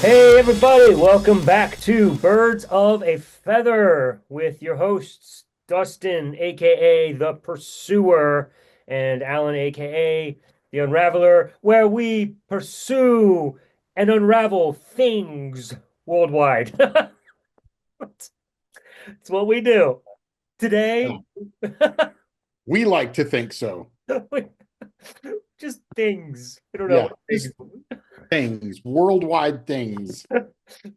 Hey, everybody, welcome back to Birds of a Feather with your hosts, Dustin, aka The Pursuer, and Alan, aka The Unraveler, where we pursue and unravel things worldwide. It's what we do. Today, Oh, we like to think so. just things. I don't know. Yeah, just things, worldwide things.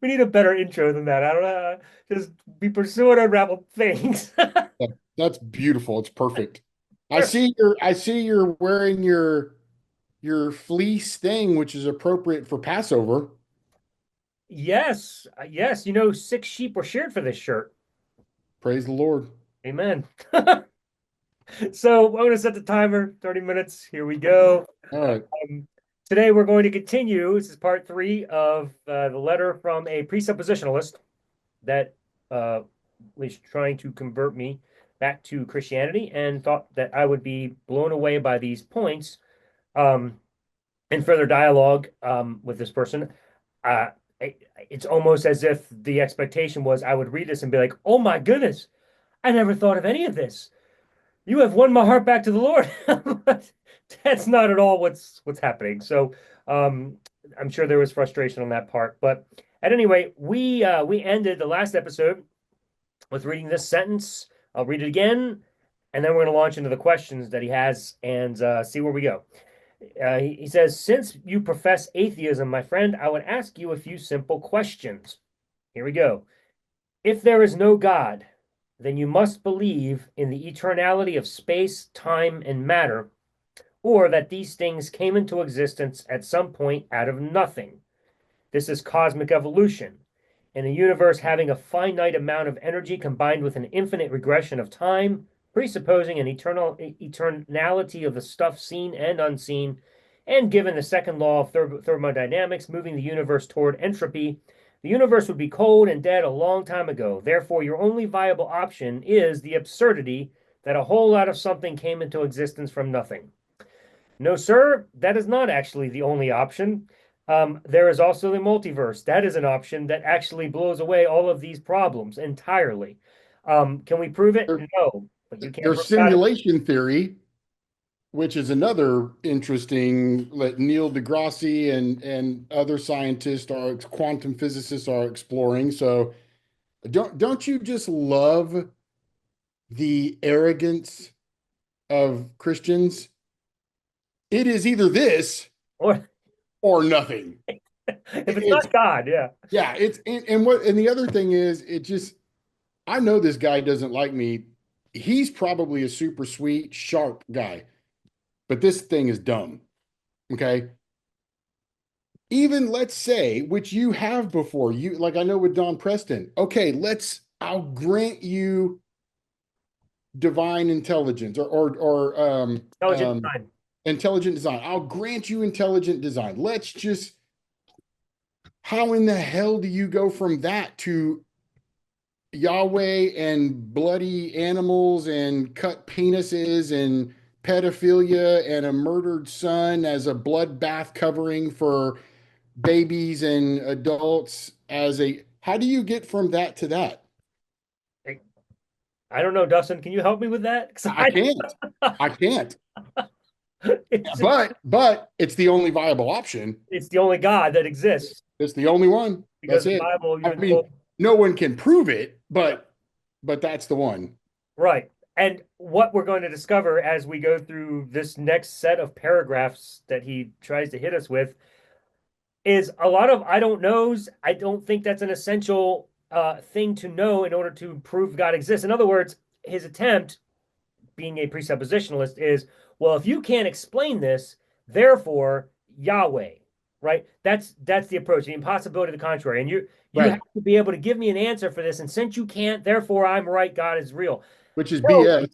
We need a better intro than that. I don't know. Just be pursuing unravel things. Yeah, that's beautiful. It's perfect. I see you're wearing your fleece thing, which is appropriate for Passover. Yes, yes. Six sheep were sheared for this shirt. Praise the Lord. Amen. So I'm going to set the timer, 30 minutes. Here we go. All right. Um, Today we're going to continue. This is part three of the letter from a presuppositionalist that was trying to convert me back to Christianity and thought that I would be blown away by these points. Um, in further dialogue with this person, uh, it's almost as if the expectation was I would read this and be like, "Oh my goodness, I never thought of any of this. You have won my heart back to the Lord." But that's not at all what's happening. So um, I'm sure there was frustration on that part. But at any rate, we ended the last episode with reading this sentence. I'll read it again, and then we're going to launch into the questions that he has and see where we go. He says, since you profess atheism, my friend, I would ask you a few simple questions. Here we go. If there is no God, then you must believe in the eternality of space, time, and matter, or that these things came into existence at some point out of nothing. This is cosmic evolution. In a universe having a finite amount of energy combined with an infinite regression of time, presupposing an eternality of the stuff seen and unseen, and given the second law of thermodynamics moving the universe toward entropy, the universe would be cold and dead a long time ago. Therefore, your only viable option is the absurdity that a whole lot of something came into existence from nothing. No, sir, that is not actually the only option. There is also the multiverse. That is an option that actually blows away all of these problems entirely. Can we prove it? There, No, but you can't there's prove God. simulation theory, which is another interesting that Neil deGrasse and other scientists are quantum physicists are exploring. So don't you just love the arrogance of Christians? It is either this Or or nothing. if it's It's not God, yeah. yeah, it's and the other thing is it just I know this guy doesn't like me. He's probably a super sweet, sharp guy, but this thing is dumb. Okay. Even let's say, which you have before, you like I know with Don Preston. Okay, I'll grant you divine intelligence Intelligent design. intelligent design. I'll grant you intelligent design. Let's just how in the hell do you go from that to Yahweh and bloody animals and cut penises and pedophilia and a murdered son as a bloodbath covering for babies and adults as a how do you get from that to that? I don't know, Dustin. Can you help me with that? Because I can't. I can't. it's But it's the only viable option. it's the only God that exists It's the only one. because That's the it. Bible, you've I been mean, told. no one can prove it, but that's the one. Right. And what we're going to discover as we go through this next set of paragraphs that he tries to hit us with is a lot of I don't knows. I don't think that's an essential thing to know in order to prove God exists. In other words, his attempt, being a presuppositionalist, is well, if you can't explain this, therefore Yahweh, right? That's the approach, the impossibility of the contrary. And you have Right. to be able to give me an answer for this. And since you can't, therefore I'm right, God is real. Which is No, BS.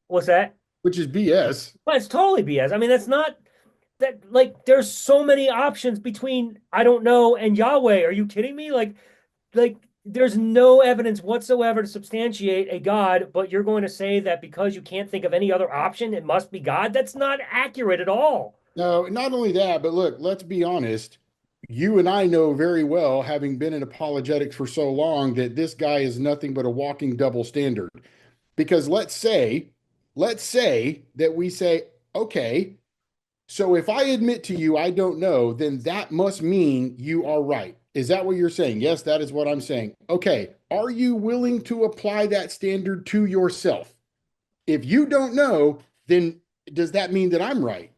what's that? Which is BS. Well, it's totally BS. I mean, that's not that like there's so many options between I don't know and Yahweh. Are you kidding me? Like there's no evidence whatsoever to substantiate a God, but you're going to say that because you can't think of any other option, it must be God? That's not accurate at all. No, not only that, but look, let's be honest. you and I know very well, having been in apologetics for so long, that this guy is nothing but a walking double standard. Because let's say that we say, okay, so if I admit to you I don't know, then that must mean you are right. Is that what you're saying? Yes, that is what I'm saying. Okay, are you willing to apply that standard to yourself? If you don't know, then does that mean that I'm right?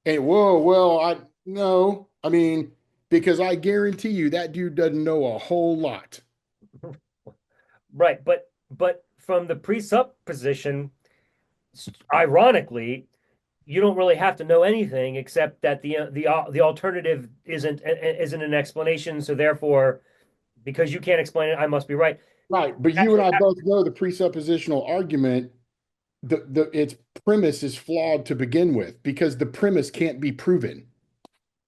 And whoa, well, I no, I mean, because I guarantee you that dude doesn't know a whole lot. Right, but from the presupposition, ironically, you don't really have to know anything except that the alternative isn't an explanation. So therefore, because you can't explain it, I must be right. Right. But you and Actually, I both know the presuppositional argument, the its premise is flawed to begin with because the premise can't be proven.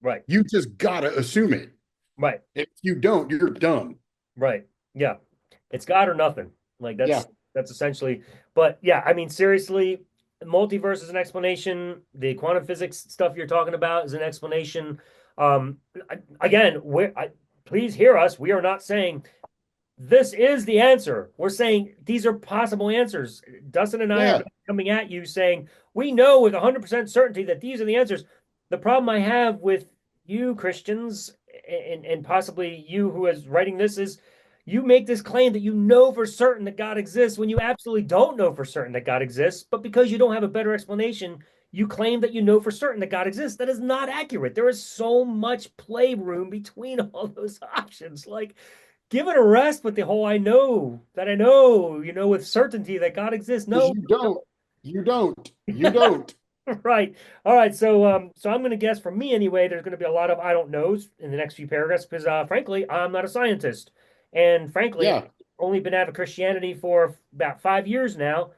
right, You just gotta assume it. right, If you don't, you're dumb. right. Yeah, it's God or nothing. Like Yeah. that's essentially. But yeah, I mean, seriously, multiverse is an explanation. The quantum physics stuff you're talking about is an explanation. Um, Again, please hear us. We are not saying this is the answer. We're saying these are possible answers. Dustin and I are Yeah. coming at you saying we know with 100% certainty that these are the answers. The problem I have with you Christians and possibly you who is writing this is you make this claim that you know for certain that God exists when you absolutely don't know for certain that God exists, but because you don't have a better explanation, you claim that you know for certain that God exists. That is not accurate. There is so much playroom between all those options. Like give it a rest with the whole I know, with certainty that God exists. Because No, you don't. You don't. You don't. right. All right. So I'm gonna guess for me anyway, there's gonna be a lot of I don't knows in the next few paragraphs because frankly, I'm not a scientist. And frankly, I've Yeah. only been out of Christianity for about 5 years now.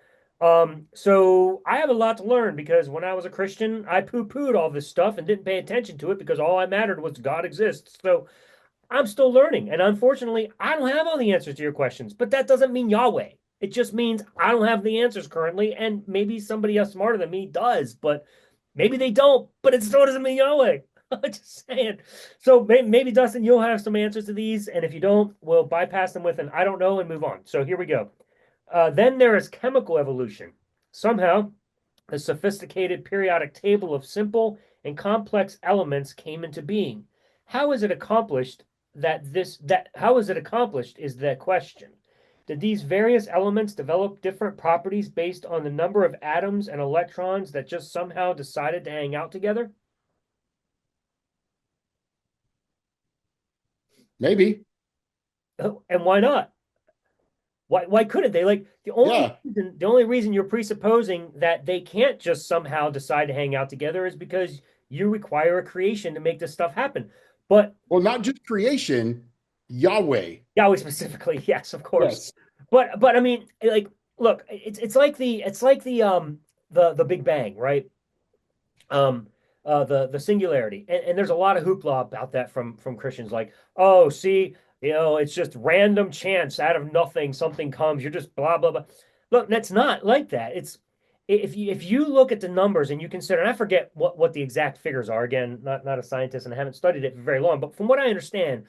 So I have a lot to learn because when I was a Christian, I poo-pooed all this stuff and didn't pay attention to it because all I mattered was God exists. So I'm still learning. And unfortunately, I don't have all the answers to your questions, but that doesn't mean Yahweh. It just means I don't have the answers currently. And maybe somebody else smarter than me does, but maybe they don't. But it still doesn't mean Yahweh. I'm just saying. So maybe, Dustin, you'll have some answers to these. And if you don't, we'll bypass them with an I don't know and move on. So here we go. Then there is chemical evolution. Somehow, a sophisticated periodic table of simple and complex elements came into being. How is it accomplished that how is it accomplished is the question. Did these various elements develop different properties based on the number of atoms and electrons that just somehow decided to hang out together? Maybe. Oh, and why not? Why couldn't they? Like Yeah. the only reason you're presupposing that they can't just somehow decide to hang out together is because you require a creation to make this stuff happen. But Well, not just creation, Yahweh. Yahweh specifically, yes, of course. Yes. But I mean, like, look, it's like the Big Bang, right? um the singularity, and there's a lot of hoopla about that from Christians, like, oh, see, it's just random chance out of nothing something comes, you're just blah blah blah. Look, that's not like that. It's if you look at the numbers and you consider, and I forget what the exact figures are, again, not a scientist and I haven't studied it for very long, but from what I understand,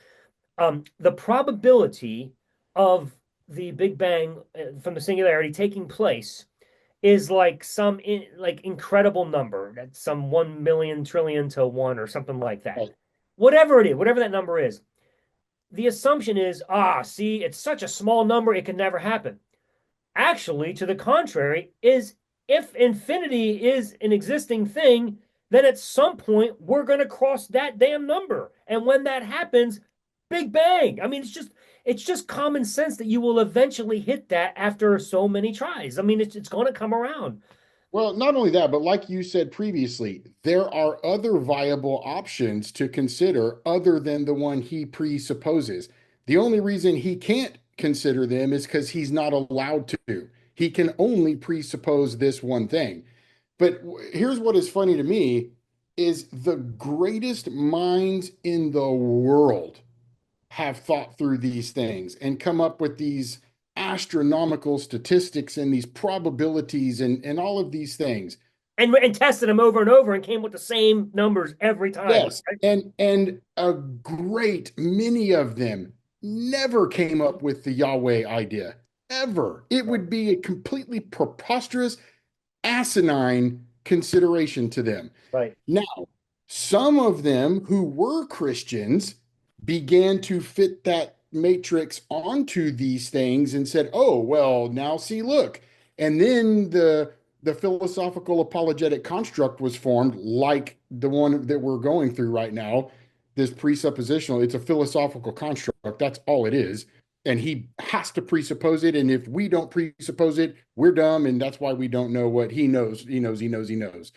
the probability of the Big Bang, from the singularity taking place is like like incredible number. That's some 1 million trillion to one or something like that. Right. Whatever it is, whatever that number is, the assumption is, see, it's such a small number, it can never happen. Actually, to the contrary, is if infinity is an existing thing, then at some point we're going to cross that damn number. And when that happens, Big Bang. I mean, it's just common sense that you will eventually hit that after so many tries. I mean, it's going to come around. Well, not only that, but like you said previously, there are other viable options to consider other than the one he presupposes. The only reason he can't consider them is because he's not allowed to. He can only presuppose this one thing. But here's what is funny to me is the greatest minds in the world have thought through these things and come up with these astronomical statistics and these probabilities and all of these things. and tested them over and over and came with the same numbers every time. Yes, and a great many of them never came up with the Yahweh idea ever. It Right, would be a completely preposterous, asinine consideration to them. right, Now, some of them who were Christians began to fit that matrix onto these things and said, "Oh, well, now see, look." And then the philosophical apologetic construct was formed, like the one that we're going through right now. This presuppositional, it's a philosophical construct. That's all it is. And he has to presuppose it. And if we don't presuppose it, we're dumb. And that's why we don't know what he knows. He knows, he knows, he knows.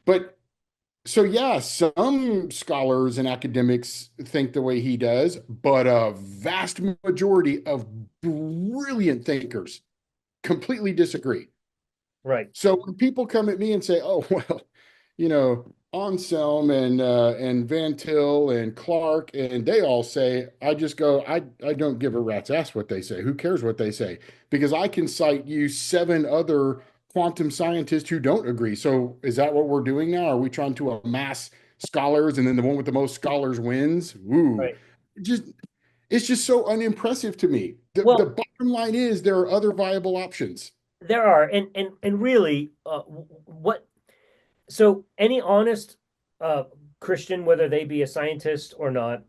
But so, yeah, some scholars and academics think the way he does, but a vast majority of brilliant thinkers completely disagree. right. So when people come at me and say, "Oh, well, Anselm and Van Til and Clark," and they all say, I just go, I don't give a rat's ass what they say. Who cares what they say? Because I can cite you seven other quantum scientists who don't agree. So is that what we're doing now? Are we trying to amass scholars and then the one with the most scholars wins? Woo. Right. Just it's just so unimpressive to me. The Well, bottom line is there are other viable options. there are, and really, what? So any honest Christian, whether they be a scientist or not,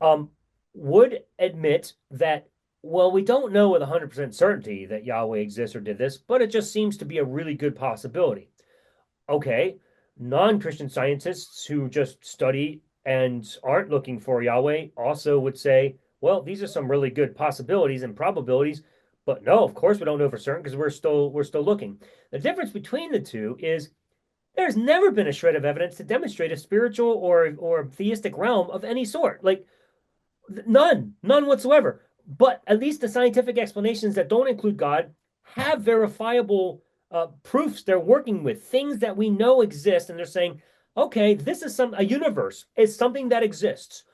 um, would admit that, well, we don't know with 100% certainty that Yahweh exists or did this, but it just seems to be a really good possibility. Okay, non-Christian scientists who just study and aren't looking for Yahweh also would say, well, these are some really good possibilities and probabilities, but no, of course we don't know for certain because we're still looking. The difference between the two is there's never been a shred of evidence to demonstrate a spiritual or theistic realm of any sort. Like none whatsoever. But at least the scientific explanations that don't include God have verifiable proofs they're working with, things that we know exist, and they're saying, okay, this is a universe. It's something that exists.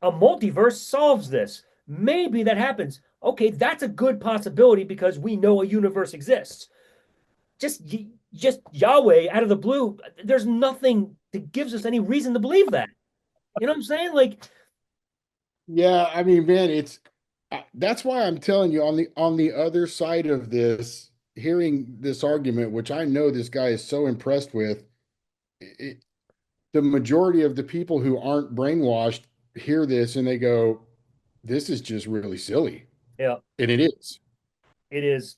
A multiverse solves this. Maybe that happens. Okay, that's a good possibility because we know a universe exists. Just just Yahweh out of the blue. There's nothing that gives us any reason to believe that. You know what I'm saying? Like, Yeah, I mean, man, that's why I'm telling you on the other side of this, hearing this argument, which I know this guy is so impressed with, it, the majority of the people who aren't brainwashed hear this and they go, "This is just really silly," yeah, and it is. it is.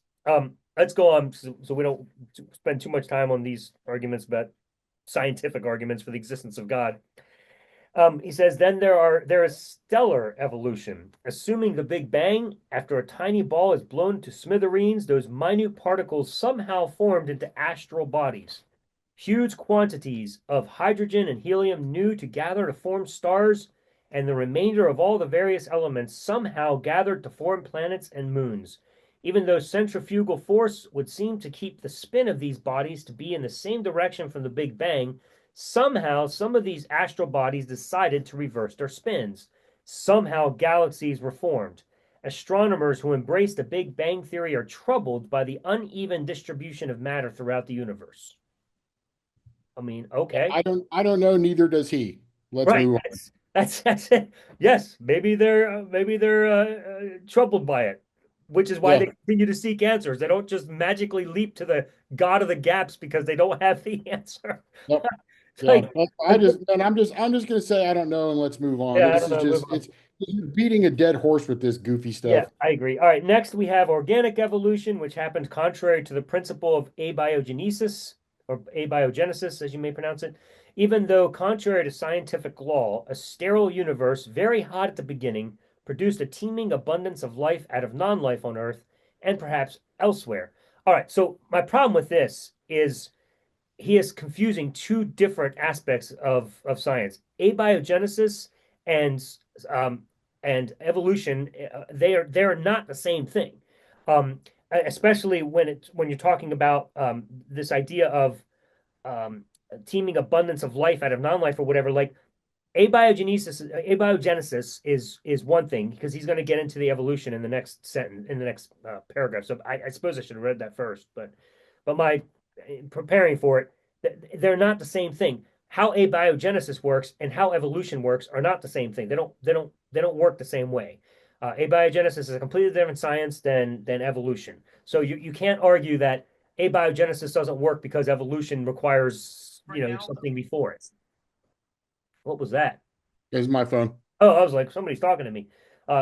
Let's go on so we don't spend too much time on these arguments about scientific arguments for the existence of God. He says, then there is stellar evolution. Assuming the Big Bang, after a tiny ball is blown to smithereens, those minute particles somehow formed into astral bodies. Huge quantities of hydrogen and helium new to gather to form stars, and the remainder of all the various elements somehow gathered to form planets and moons. Even though centrifugal force would seem to keep the spin of these bodies to be in the same direction from the Big Bang, somehow some of these astral bodies decided to reverse their spins. Somehow galaxies were formed. Astronomers who embrace the Big Bang theory are troubled by the uneven distribution of matter throughout the universe. I mean, okay, I don't know, neither does he. Let's right. move on. That's it. Yes, maybe they're troubled by it, which is why Yeah. they continue to seek answers. They don't just magically leap to the God of the gaps because they don't have the answer. Yep. It's Yeah. like, I just and I'm just gonna say I don't know and let's move on. yeah, I This don't is know. Move just on. it's beating a dead horse with this goofy Yeah, stuff. I agree. All right, next we have organic evolution, which happens contrary to the principle of abiogenesis, or abiogenesis, as you may pronounce it. Even though contrary to scientific law, a sterile universe, very hot at the beginning, produced a teeming abundance of life out of non-life on Earth and perhaps elsewhere. All right, so my problem with this is he is confusing two different aspects of science. Abiogenesis and um, and evolution, they are not the same thing. Especially when you're talking about this idea of um, teeming abundance of life out of non-life or whatever. Like abiogenesis is one thing because he's going to get into the evolution in the next sentence in the next paragraph. So I suppose I should have read that first, but my preparing for it, They're not the same thing. How abiogenesis works and how evolution works are not the same thing. They don't work the same way. Abiogenesis is a completely different science than evolution. So you can't argue that abiogenesis doesn't work because evolution requires something before it. What was that? Is my phone. Oh, I was like, somebody's talking to me.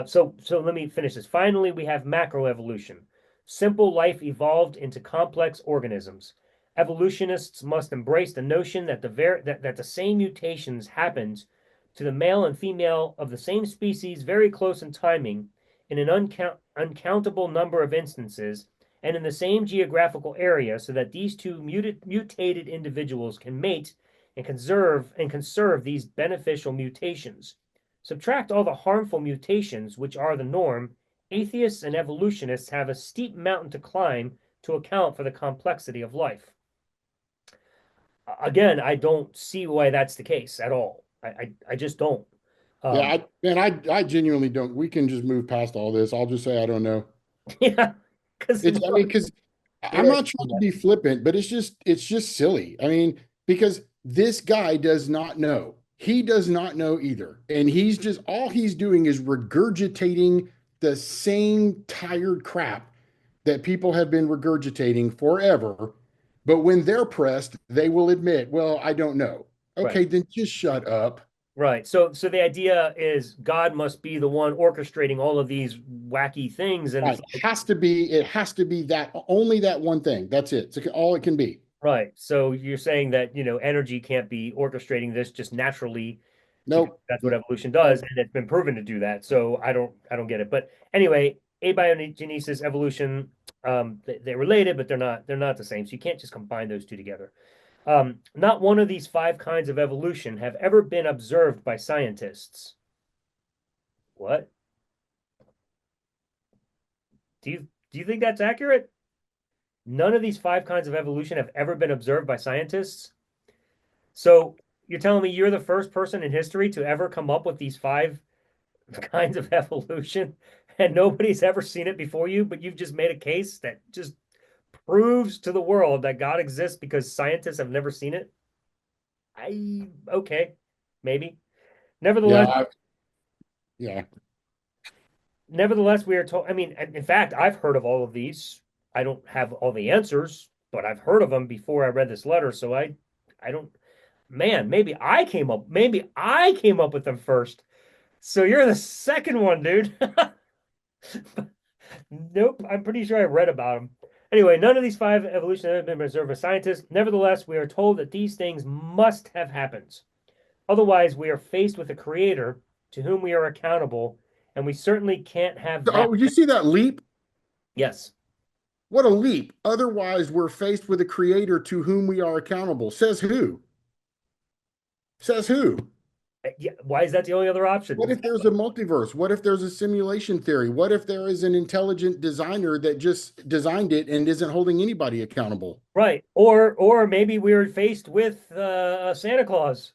So let me finish this. Finally, we have macroevolution. Simple life evolved into complex organisms. Evolutionists must embrace the notion that the same mutations happened to the male and female of the same species very close in timing in an uncountable number of instances and in the same geographical area so that these two mutated individuals can mate and conserve these beneficial mutations. Subtract all the harmful mutations, which are the norm, atheists and evolutionists have a steep mountain to climb to account for the complexity of life. Again, I don't see why that's the case at all. I just don't. Yeah, Um, I genuinely don't. We can just move past all this. I'll just say I don't know. yeah, because It's, I mean, because I'm not trying to be flippant, but it's just silly. I mean, because this guy does not know. He does not know either. And he's just all he's doing is regurgitating the same tired crap that people have been regurgitating forever. But when they're pressed, they will admit, well, I don't know. right. Okay, then just shut up. Right. So the idea is God must be the one orchestrating all of these wacky things, and it's Right. It has to be that only that one thing. That's it. It's all it can be. right. So you're saying that, energy can't be orchestrating this just naturally because Nope. that's what evolution does, Nope. and it's been proven to do that. So I don't get it. But anyway, abiogenesis, evolution, they're related, but they're not the same. So you can't just combine those two together. Not one of these five kinds of evolution have ever been observed by scientists. What? Do you think that's accurate? None of these five kinds of evolution have ever been observed by scientists. So you're telling me you're the first person in history to ever come up with these five kinds of evolution, and nobody's ever seen it before you, but you've just made a case that just proves to the world that God exists because scientists have never seen it? Okay, maybe. Yeah. Nevertheless, Yeah. nevertheless, we are told. I mean, in fact, I've heard of all of these. I don't have all the answers, but I've heard of them before I read this letter. So I don't. Man, maybe I came up with them first. So you're the second one, dude. Nope, I'm pretty sure I read about them. Anyway, none of these five evolution have been observed by scientists. Nevertheless, we are told that these things must have happened. Otherwise, we are faced with a creator to whom we are accountable, and we certainly can't have that. Oh, you see that leap? Yes. What a leap. Otherwise, we're faced with a creator to whom we are accountable. Says who? Says who? Yeah, why is that the only other option? What if there's a multiverse? What if there's a simulation theory? What if there is an intelligent designer that just designed it and isn't holding anybody accountable? Right. Or maybe we were faced with Santa Claus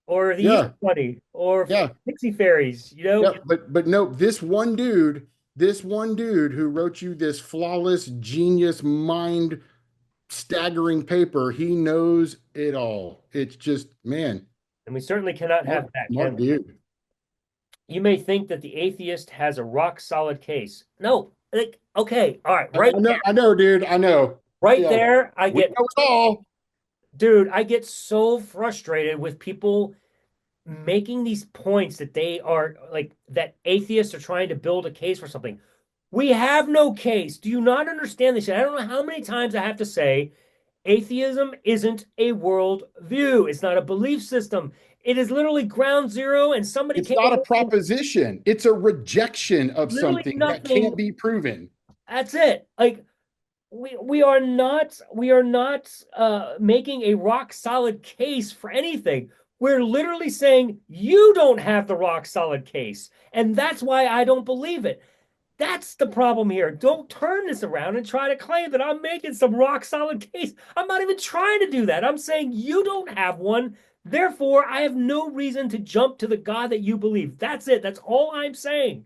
or the Easter Yeah, Bunny or yeah, Pixie Fairies, yeah. But no, this one dude who wrote you this flawless, genius, mind staggering paper, he knows it all. It's just, man, and we certainly cannot have smart, that, smart can we? dude. You may think that the atheist has a rock solid case. No, like, okay, all right, I know, dude. I know. right Yeah, there, I we get, know it all. dude, I get so frustrated with people making these points that they are like that atheists are trying to build a case for something. We have no case. Do you not understand this? I don't know how many times I have to say atheism isn't a world view. It's not a belief system. It is literally ground zero, and somebody It's came not up a with proposition. It's a rejection of literally something that can't nothing. be proven. That's it. Like we are not making a rock solid case for anything. We're literally saying you don't have the rock solid case, and that's why I don't believe it. That's the problem here. Don't turn this around and try to claim that I'm making some rock solid case. I'm not even trying to do that. I'm saying you don't have one. Therefore, I have no reason to jump to the God that you believe. That's it. That's all I'm saying.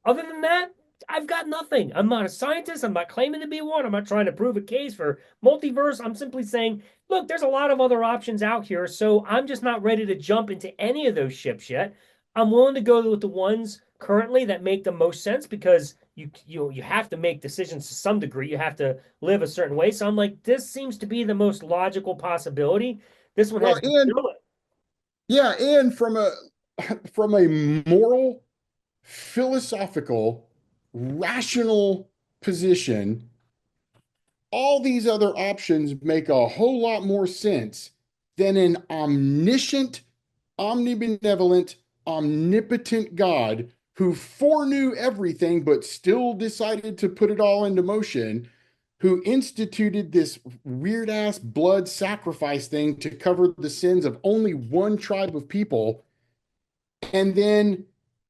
Other than that, I've got nothing. I'm not a scientist. I'm not claiming to be one. I'm not trying to prove a case for multiverse. I'm simply saying, look, there's a lot of other options out here. So I'm just not ready to jump into any of those ships yet. I'm willing to go with the ones currently that make the most sense because you have to make decisions to some degree. You have to live a certain way. So I'm like, this seems to be the most logical possibility. This one Well, has and yeah, and from a moral, philosophical, rational position, all these other options make a whole lot more sense than an omniscient, omnibenevolent, omnipotent God who foreknew everything but still decided to put it all into motion, who instituted this weird ass blood sacrifice thing to cover the sins of only one tribe of people, and then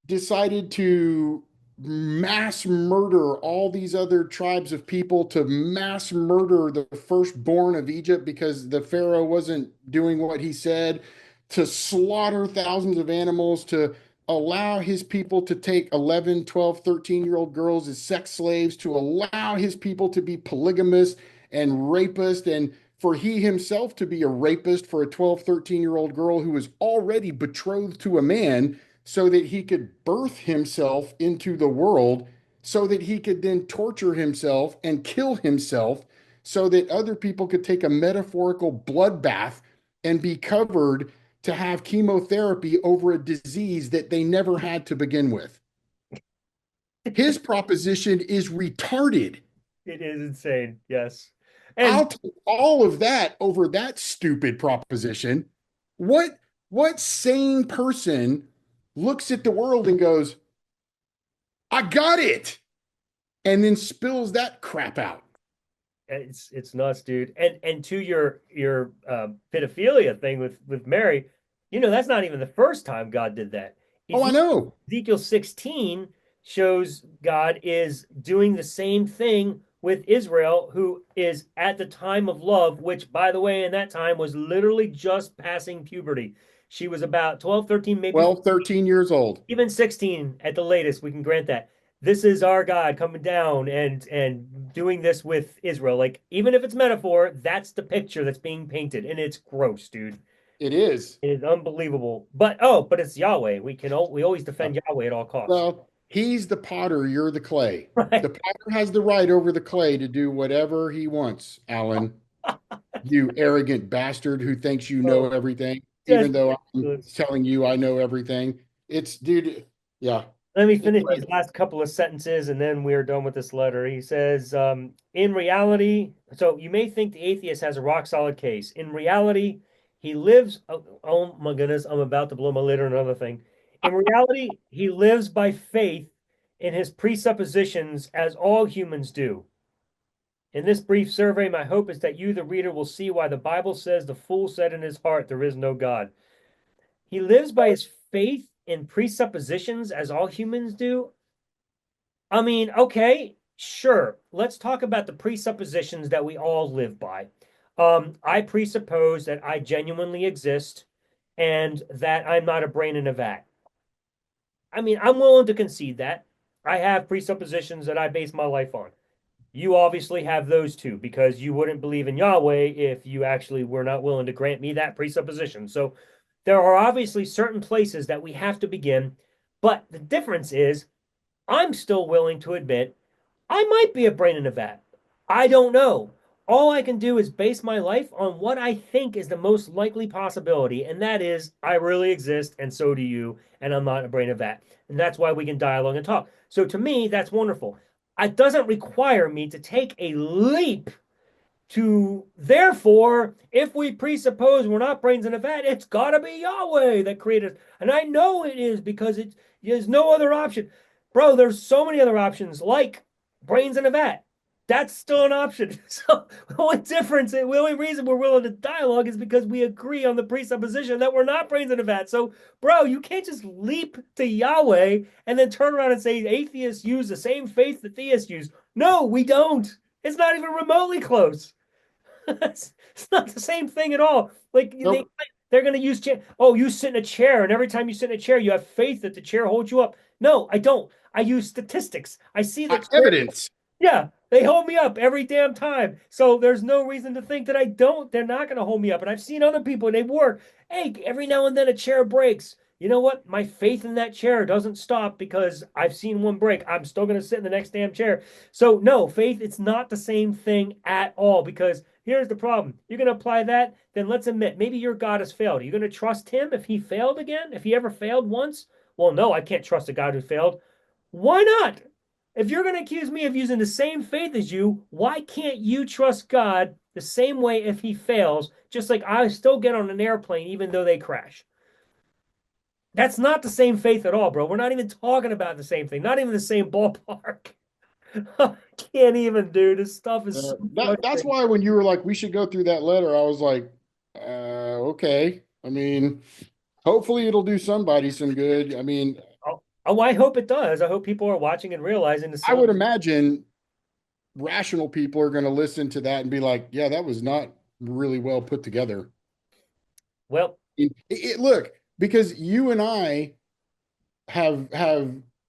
decided to mass murder all these other tribes of people, to mass murder the firstborn of Egypt because the Pharaoh wasn't doing what he said, to slaughter thousands of animals, to allow his people to take 11, 12, 13-year-old girls as sex slaves, to allow his people to be polygamous and rapist, and for he himself to be a rapist for a 12, 13-year-old girl who was already betrothed to a man so that he could birth himself into the world, so that he could then torture himself and kill himself, so that other people could take a metaphorical bloodbath and be covered to have chemotherapy over a disease that they never had to begin with. His proposition is retarded. it is insane. Yes. And I'll take all of that over that stupid proposition. What what sane person looks at the world and goes, "I got it," and then spills that crap out? it's nuts, dude. And to your pedophilia thing with Mary, that's not even the first time God did that. Oh, I know. Ezekiel 16 shows God is doing the same thing with Israel, who is at the time of love, which, by the way, in that time was literally just passing puberty. She was about 12, 13, maybe 12, 13 years old. even 16 at the latest. We can grant that. This is our God coming down and doing this with Israel. Like, even if it's metaphor, that's the picture that's being painted, and it's gross, dude. It is. It is unbelievable. But it's Yahweh. We always defend Yahweh at all costs. Well, he's the potter, you're the clay. The Right. potter has the right over the clay to do whatever he wants, Alan. You arrogant bastard who thinks you know Oh, everything, just even though I'm ridiculous. telling you I know everything. It's, dude, yeah. Let me finish Anyway, these last couple of sentences and then we're done with this letter. He says, in reality, so you may think the atheist has a rock solid case. In reality, he lives, oh my goodness, I'm about to blow my lid on another thing. In reality, he lives by faith in his presuppositions as all humans do. In this brief survey, my hope is that you, the reader, will see why the Bible says the fool said in his heart, there is no God. He lives by his faith in presuppositions as all humans do. I mean, okay, sure. Let's talk about the presuppositions that we all live by. I presuppose that I genuinely exist and that I'm not a brain in a vat. I mean, I'm willing to concede that. I have presuppositions that I base my life on. You obviously have those too, because you wouldn't believe in Yahweh if you actually were not willing to grant me that presupposition. So there are obviously certain places that we have to begin, but the difference is I'm still willing to admit I might be a brain in a vat. I don't know. All I can do is base my life on what I think is the most likely possibility, and that is I really exist, and so do you, and I'm not a brain in a vat. And that's why we can dialogue and talk. So to me, that's wonderful. It doesn't require me to take a leap to therefore, if we presuppose we're not brains in a vat, it's got to be Yahweh that created us. And I know it is because there's no other option. Bro, there's so many other options like brains in a vat. That's still an option. So the only difference, the only reason we're willing to dialogue is because we agree on the presupposition that we're not brains in a vat. So, bro, you can't just leap to Yahweh and then turn around and say atheists use the same faith that theists use. No, we don't. It's not even remotely close. It's not the same thing at all. Like nope. they're going to use chair. Oh, you sit in a chair, and every time you sit in a chair, you have faith that the chair holds you up. No, I don't. I use statistics. I see that Evidence. yeah, they hold me up every damn time. So there's no reason to think that I don't. They're not going to hold me up. And I've seen other people and they work. Hey, every now and then a chair breaks. You know what? My faith in that chair doesn't stop because I've seen one break. I'm still going to sit in the next damn chair. So, no, faith, it's not the same thing at all because here's the problem. You're going to apply that, then let's admit maybe your God has failed. Are you going to trust him if he failed again? If he ever failed once? Well, no, I can't trust a God who failed. Why not? If you're going to accuse me of using the same faith as you, why can't you trust God the same way if he fails, just like I still get on an airplane even though they crash? That's not the same faith at all, bro. We're not even talking about the same thing, not even the same ballpark. I can't even, dude. This stuff is so That's frustrating. why when you were like, we should go through that letter, I was like, okay. I mean, hopefully it'll do somebody some good. I mean, Oh, I hope it does. I hope people are watching and realizing the I silly. would imagine rational people are going to listen to that and be like, yeah, that was not really well put together. Well, Look, because you and I have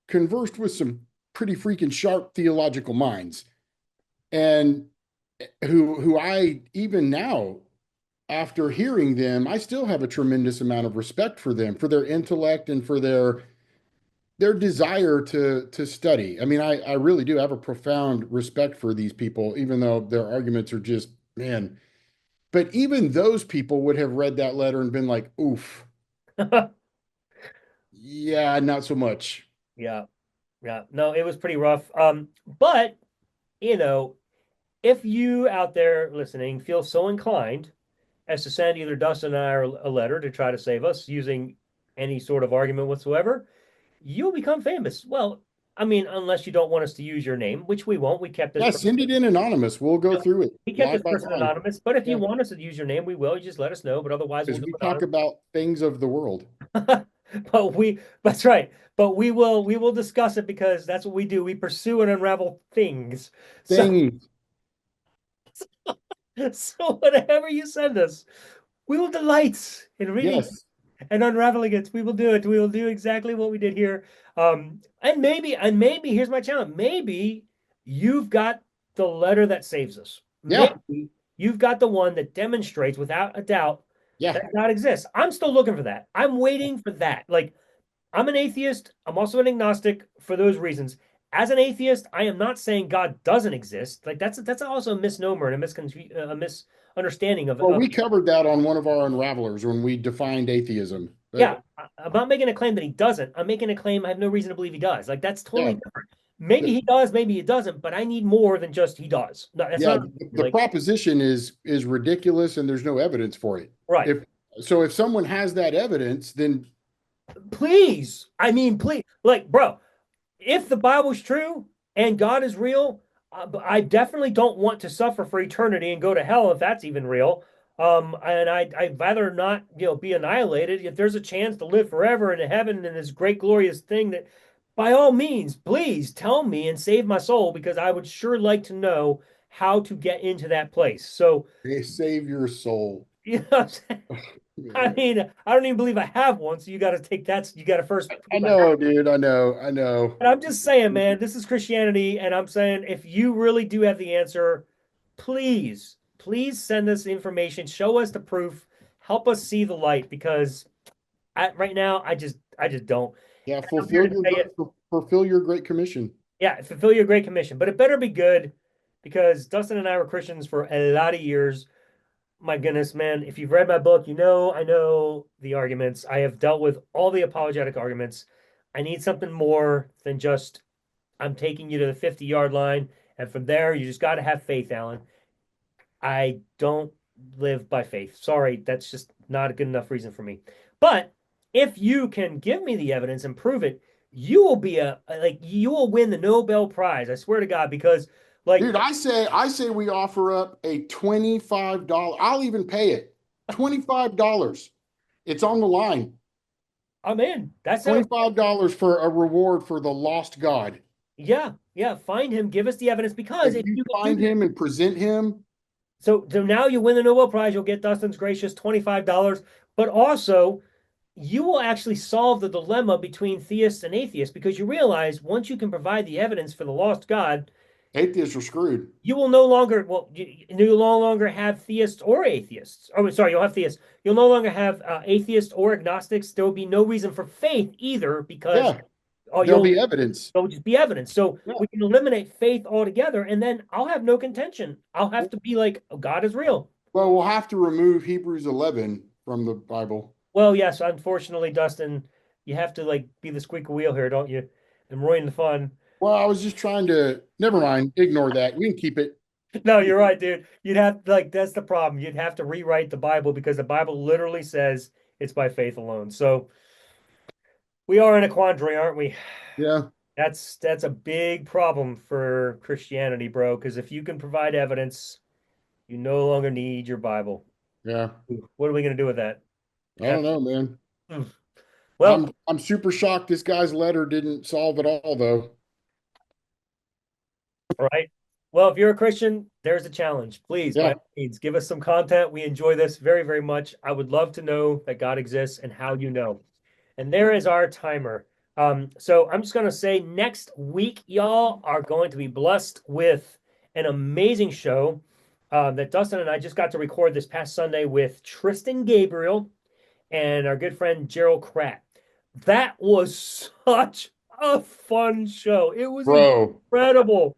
conversed with some pretty freaking sharp theological minds, and who I even now, after hearing them, I still have a tremendous amount of respect for them, for their intellect and for their desire to study. I mean, I really do have a profound respect for these people, even though their arguments are just, man. But even those people would have read that letter and been like, oof, yeah, not so much. yeah, yeah. No, it was pretty rough. But you know, if you out there listening feel so inclined as to send either Dustin and I a letter to try to save us using any sort of argument whatsoever, you'll become famous. Well, I mean, unless you don't want us to use your name, which we won't. Yeah, send it in anonymous. We'll go through it We kept line this by person line. anonymous, but if you Yeah, want us to use your name, we will. You just let us know. But otherwise, we'll because do we it talk anonymous. about things of the world. That's right. But we will discuss it because that's what we do. We pursue and unravel things. So Things. so whatever you send us, we will delight in reading Yes. and unraveling it. We will do it. We will do exactly what we did here. And maybe here's my challenge. Maybe you've got the letter that saves us. Yeah. Maybe you've got the one that demonstrates without a doubt Yeah. that God exists. I'm still looking for that. I'm waiting for that. Like I'm an atheist. I'm also an agnostic for those reasons. As an atheist, I am not saying God doesn't exist. Like that's also a misnomer and a misunderstanding Well, of we covered that on one of our unravelers when we defined atheism. yeah, I'm not making a claim that he doesn't. I'm making a claim I have no reason to believe he does. Like that's Yeah. totally different. Maybe The, he does, maybe he doesn't, but I need more than just he does. No, that's yeah. not The like proposition is ridiculous and there's no evidence for it. right. If so, if someone has that evidence, then Please. I mean, please. Like, bro, if the Bible's true and God is real, I definitely don't want to suffer for eternity and go to hell if that's even real. And I'd rather not, be annihilated. If there's a chance to live forever in heaven and this great glorious thing, that by all means, please tell me and save my soul because I would sure like to know how to get into that place. So, they save your soul. what I'm saying? I mean, I don't even believe I have one. So you got to take that. You got to first I prove I have. know, dude. I know. I know. And I'm just saying, man, this is Christianity. And I'm saying, if you really do have the answer, please, please send us information, show us the proof, help us see the light because right now, I just don't. Yeah, I'm here fulfill to your say it. fulfill your great commission. Yeah, fulfill your great commission, but it better be good because Dustin and I were Christians for a lot of years. My goodness, man, if you've read my book, I know the arguments. I have dealt with all the apologetic arguments. I need something more than just I'm taking you to the 50-yard line, and from there, you just got to have faith, Alan. I don't live by faith. Sorry, that's just not a good enough reason for me. But if you can give me the evidence and prove it, you will be you will win the Nobel Prize. I swear to God, because like Dude, I say we offer up a $25. I'll even pay it. $25. It's on the line. I'm in. That sounds $25 for a reward for the lost God. yeah, yeah. Find him, give us the evidence because If if you you can do find that, him and present him, so now you win the Nobel Prize, you'll get Dustin's gracious $25, but also you will actually solve the dilemma between theists and atheists because you realize once you can provide the evidence for the lost God, Atheists are screwed. you will no longer, well, you'll no longer have theists or atheists. Oh, sorry, you'll have theists. You'll no longer have atheists or agnostics. There will be no reason for faith either because Yeah, oh, there'll be evidence. it'll just be evidence. So Yeah. we can eliminate faith altogether, and then I'll have no contention. I'll have to be like, oh, God is real. Well, we'll have to remove Hebrews 11 from the Bible. Well, yes, unfortunately, Dustin, you have to like be the squeaky wheel here, don't you? And ruin the fun. Well, I was just trying to, never mind, ignore that. We can keep it. No, you're right, dude. You'd have like that's the problem. You'd have to rewrite the Bible because the Bible literally says it's by faith alone. So we are in a quandary, aren't we? Yeah, That's a big problem for Christianity, bro, because if you can provide evidence, you no longer need your Bible. yeah. What are we going to do with that? I That, don't know, man. well, I'm super shocked this guy's letter didn't solve it all, though. all right. Well, if you're a Christian, there's a challenge. Please, by Yeah, all means, give us some content. We enjoy this very, very much. I would love to know that God exists and how you know. And there is our timer. So I'm just going to say next week, y'all are going to be blessed with an amazing show that Dustin and I just got to record this past Sunday with Tristan Gabriel and our good friend Gerald Kratt. That was such a fun show. It was bro. incredible.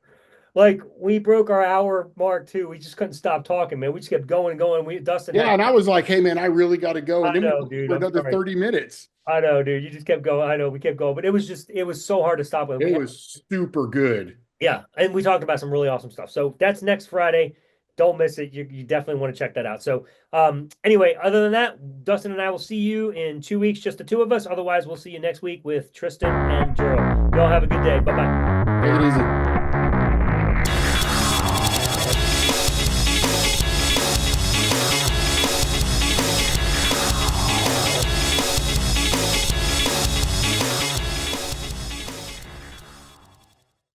Like we broke our hour mark too. We just couldn't stop talking, man. We just kept going and going. We Dustin Yeah, had and I was like, hey, man, I really got to go. I And then we know, went dude. for I'm another sorry. 30 minutes. I know, dude. You just kept going. I know we kept going, but it was so hard to stop with. We It had, was super good. yeah, and we talked about some really awesome stuff. So that's next Friday. Don't miss it. You definitely want to check that out. So, anyway, other than that, Dustin and I will see you in 2 weeks, just the two of us. Otherwise, we'll see you next week with Tristan and Gerald. Y'all have a good day. Bye bye. Take it easy.